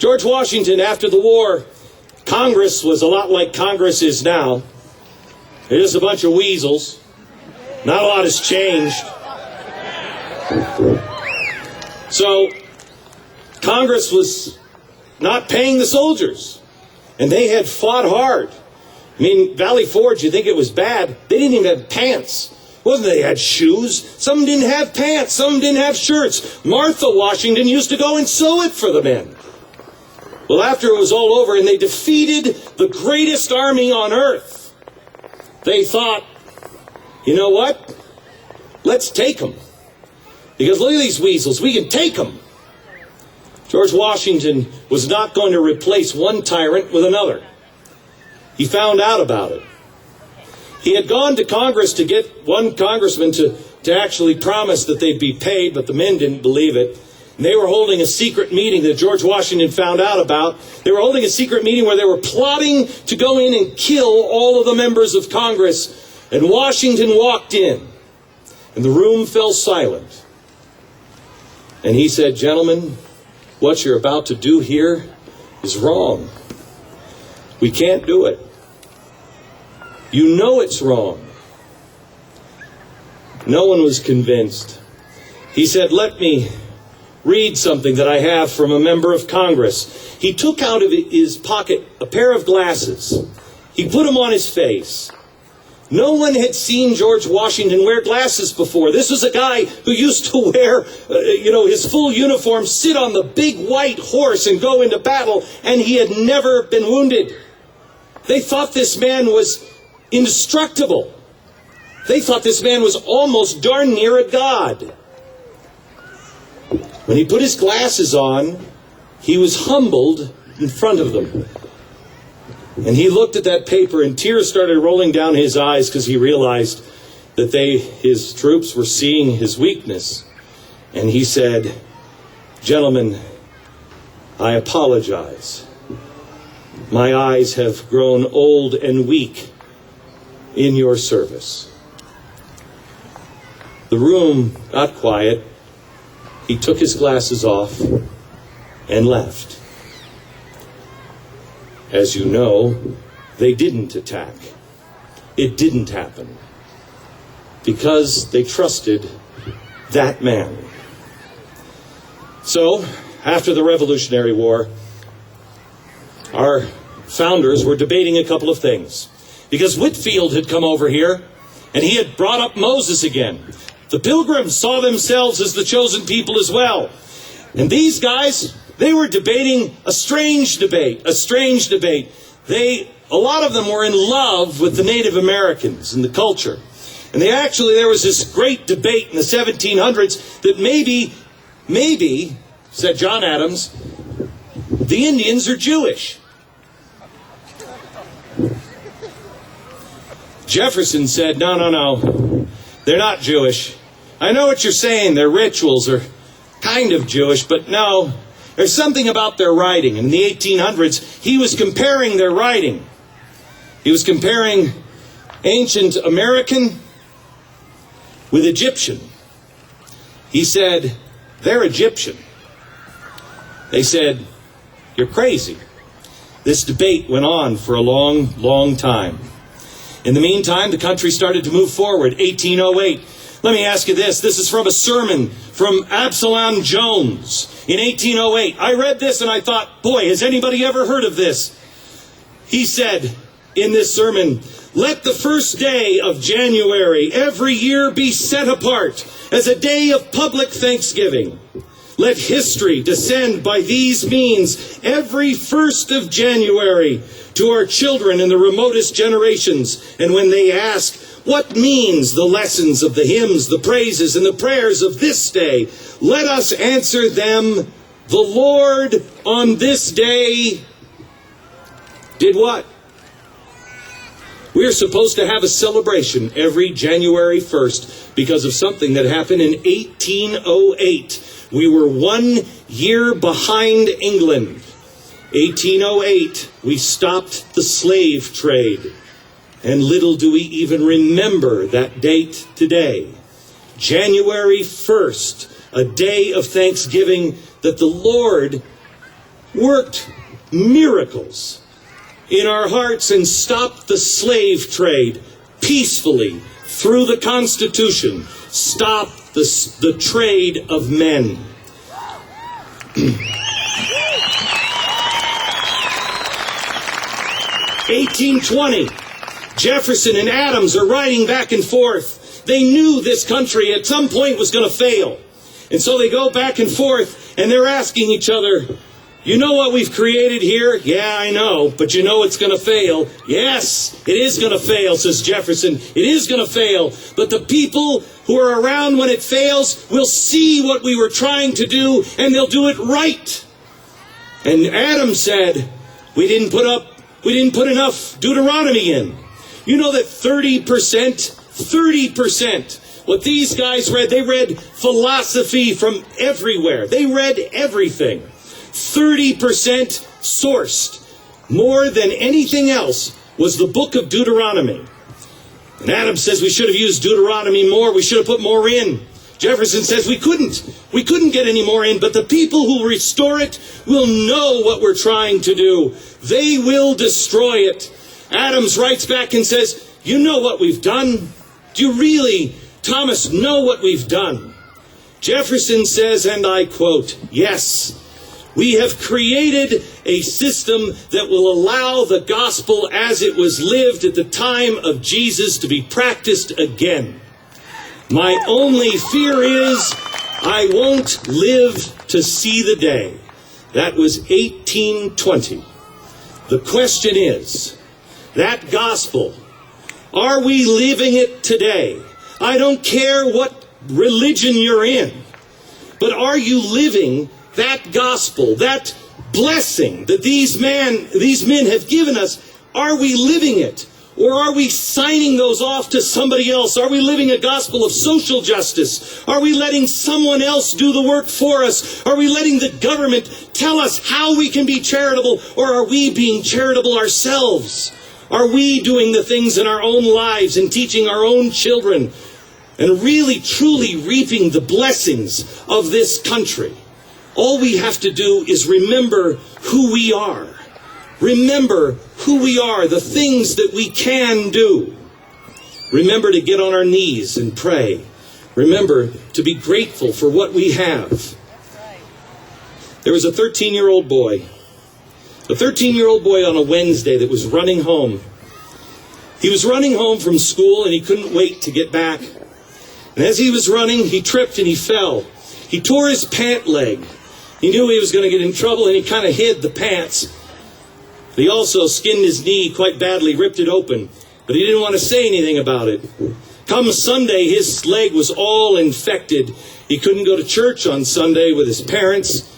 George Washington, after the war, Congress was a lot like Congress is now. They're just a bunch of weasels. Not a lot has changed. So, Congress was not paying the soldiers. And they had fought hard. I mean, Valley Forge, you think it was bad? They didn't even have pants. It wasn't they had shoes. Some didn't have pants. Some didn't have shirts. Martha Washington used to go and sew it for the men. Well, after it was all over and they defeated the greatest army on earth, they thought, you know what? Let's take them. Because look at these weasels. We can take them. George Washington was not going to replace one tyrant with another. He found out about it. He had gone to Congress to get one congressman to actually promise that they'd be paid, but the men didn't believe it. And they were holding a secret meeting that George Washington found out about. They were holding a secret meeting where they were plotting to go in and kill all of the members of Congress. And Washington walked in, and the room fell silent. And he said, "Gentlemen, what you're about to do here is wrong. We can't do it. You know it's wrong." No one was convinced. He said, "Let me read something that I have from a member of Congress." He took out of his pocket a pair of glasses. He put them on his face. No one had seen George Washington wear glasses before. This was a guy who used to wear, his full uniform, sit on the big white horse and go into battle, and he had never been wounded. They thought this man was indestructible. They thought this man was almost darn near a god. When he put his glasses on, he was humbled in front of them. And he looked at that paper and tears started rolling down his eyes because he realized that his troops were seeing his weakness. And he said, "Gentlemen, I apologize. My eyes have grown old and weak in your service." The room got quiet. He took his glasses off and left. As you know, they didn't attack. It didn't happen. Because they trusted that man. So, after the Revolutionary War, our founders were debating a couple of things. Because Whitefield had come over here, and he had brought up Moses again. The Pilgrims saw themselves as the chosen people as well. And these guys, they were debating a strange debate. A lot of them were in love with the Native Americans and the culture. And there was this great debate in the 1700s that maybe, said John Adams, the Indians are Jewish. Jefferson said, no, they're not Jewish. I know what you're saying, their rituals are kind of Jewish, but no, there's something about their writing. And in the 1800s, he was comparing their writing. He was comparing ancient American with Egyptian. He said, they're Egyptian. They said, you're crazy. This debate went on for a long, long time. In the meantime, the country started to move forward. 1808. Let me ask you this. This is from a sermon from Absalom Jones in 1808. I read this and I thought, boy, has anybody ever heard of this? He said in this sermon, "Let the first day of January every year be set apart as a day of public thanksgiving. Let history descend by these means every 1st of January to our children in the remotest generations. And when they ask, what means the lessons of the hymns, the praises, and the prayers of this day? Let us answer them, the Lord on this day did what?" We're supposed to have a celebration every January 1st because of something that happened in 1808. We were 1 year behind England. 1808, we stopped the slave trade. And little do we even remember that date today. January 1st, a day of thanksgiving that the Lord worked miracles in our hearts and stopped the slave trade peacefully through the Constitution, stopped the trade of men. 1820, Jefferson and Adams are riding back and forth. They knew this country at some point was going to fail. And so they go back and forth, and they're asking each other, you know what we've created here? Yeah, I know, but you know it's going to fail. Yes, it is going to fail, says Jefferson. It is going to fail. But the people who are around when it fails will see what we were trying to do, and they'll do it right. And Adams said, we didn't put enough Deuteronomy in. You know that 30%, what these guys read, they read philosophy from everywhere. They read everything. 30% sourced, more than anything else, was the book of Deuteronomy. And Adams says we should have used Deuteronomy more. We should have put more in. Jefferson says we couldn't get any more in, but the people who restore it will know what we're trying to do. They will destroy it. Adams writes back and says, you know what we've done? Do you really, Thomas, know what we've done? Jefferson says, and I quote, yes, we have created a system that will allow the gospel as it was lived at the time of Jesus to be practiced again. My only fear is I won't live to see the day. That was 1820. The question is, that gospel, are we living it today? I don't care what religion you're in, but are you living that gospel, that blessing that these men have given us? Are we living it? Or are we signing those off to somebody else? Are we living a gospel of social justice? Are we letting someone else do the work for us? Are we letting the government tell us how we can be charitable? Or are we being charitable ourselves? Are we doing the things in our own lives and teaching our own children and really, truly reaping the blessings of this country? All we have to do is remember who we are. Remember who we are, the things that we can do. Remember to get on our knees and pray. Remember to be grateful for what we have. There was a 13-year-old boy. A 13-year-old boy on a Wednesday that was running home. He was running home from school and he couldn't wait to get back. And as he was running, he tripped and he fell. He tore his pant leg. He knew he was going to get in trouble and he kind of hid the pants. He also skinned his knee quite badly, ripped it open, but he didn't want to say anything about it. Come Sunday, his leg was all infected. He couldn't go to church on Sunday with his parents,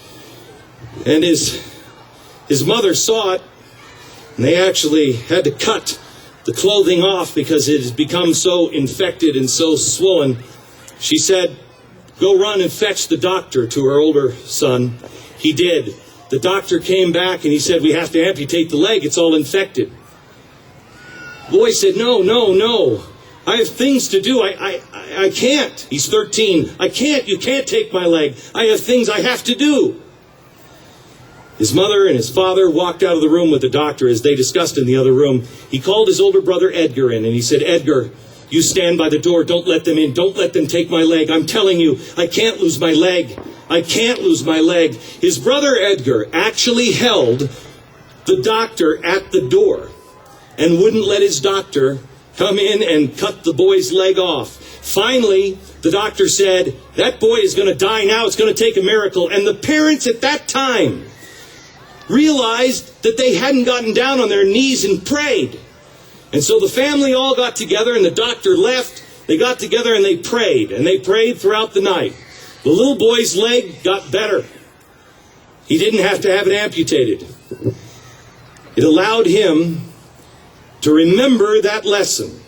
and his mother saw it, and they actually had to cut the clothing off because it has become so infected and so swollen. She said, go run and fetch the doctor to her older son. He did. The doctor came back and he said, we have to amputate the leg. It's all infected. The boy said, no. I have things to do. I can't. He's 13. I can't. You can't take my leg. I have things I have to do. His mother and his father walked out of the room with the doctor as they discussed in the other room. He called his older brother Edgar in and he said, Edgar, you stand by the door. Don't let them in. Don't let them take my leg. I'm telling you, I can't lose my leg. I can't lose my leg. His brother Edgar actually held the doctor at the door and wouldn't let his doctor come in and cut the boy's leg off. Finally, the doctor said, that boy is going to die now. It's going to take a miracle. And the parents at that time realized that they hadn't gotten down on their knees and prayed. And so the family all got together and the doctor left. They got together and they prayed throughout the night. The little boy's leg got better. He didn't have to have it amputated. It allowed him to remember that lesson.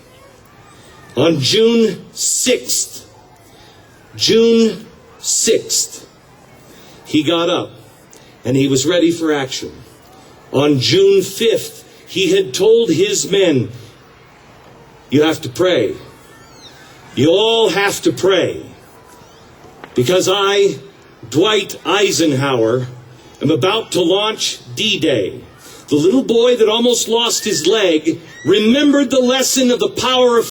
On June 6th, he got up and he was ready for action. On June 5th, he had told his men, you have to pray. You all have to pray. Because I, Dwight Eisenhower, am about to launch D-Day. The little boy that almost lost his leg remembered the lesson of the power of